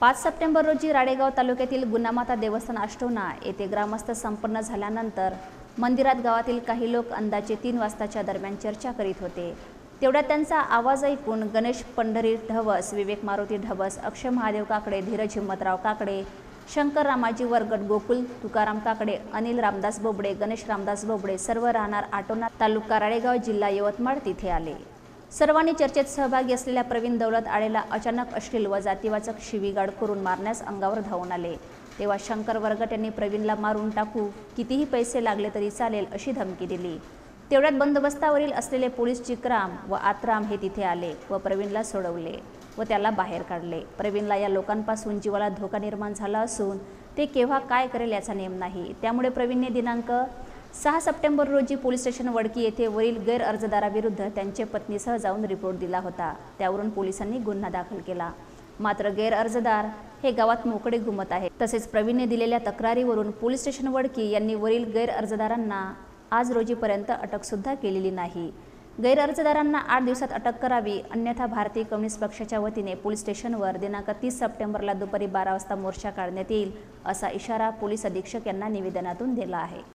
5 September रोजी राळेगाव तालुक्यातील गुणामाता देवस्थान आष्टोना येथे ग्रामस्थ संपन्न झाल्यानंतर मंदिरात गावातील काही लोक अंदाजे 3 वाजताच्या दरम्यान चर्चा करीत होते। तेवढ्यात त्यांचा आवाज ऐकून गणेश पंढरी ढवस, विवेक मारुती ढवस, अक्षय महादेव काकडे, धीरज हिम्मतराव काकडे, शंकर रामाजी वरगड, गोकुल तुकाराम काकडे, अनिल रामदास बोबडे, गणेश रामदास बोबडे सर्व राहणार आटोना, तालुका राळेगाव, जिल्हा यवतमाळ तिथे आले। सर्वांनी चर्चेत सहभागी असलेल्या प्रवीण दौलत आळेला अचानक अश्लील व जातीवाचक शिवीगाळ करून मारण्यास अंगावर धावून आले। तेव्हा शंकर वरगट यांनी प्रवीणला मारून टाकू, कितीही पैसे लागले तरी चालेल अशी धमकी दिली। तेवढ्यात बंदोबस्तावरील असलेले पोलीस चिकराम व आत्राम हे तिथे आले व प्रवीणला सोडवले व त्याला बाहेर काढले। प्रवीणला या लोकांपासून जीवाला धोका निर्माण झाला असून ते केव्हा काय करेल याचा नेम नाही। त्यामुळे प्रवीणने दिनांक 6 सप्टेंबर रोजी पोलीस स्टेशन वडकी येथे वरील गैर अर्जदाराविरुद्ध त्यांच्या पत्नीसह जाऊन रिपोर्ट दिला होता। त्यावरून पोलिसांनी गुन्हा दाखल केला। मात्र गैर अर्जदार हे गावात मोकळे घुमत आहे। तसेच प्रवीणने दिलेल्या तक्रारीवरून पोलीस स्टेशन वडकी यांनी वरील गैर अर्जदारांना आज रोजीपर्यंत अटक सुद्धा केलेली नाही। गैर अर्जदारांना 8 दिवसात अटक करावी, अन्यथा भारतीय कम्युनिस्ट पक्षाच्या वतीने पोलीस स्टेशनवर दिनांक 30 सप्टेंबरला दुपारी 12 वाजता मोर्चा काढण्यात येईल असा इशारा पोलीस अधीक्षक यांना निवेदनातून दिला आहे।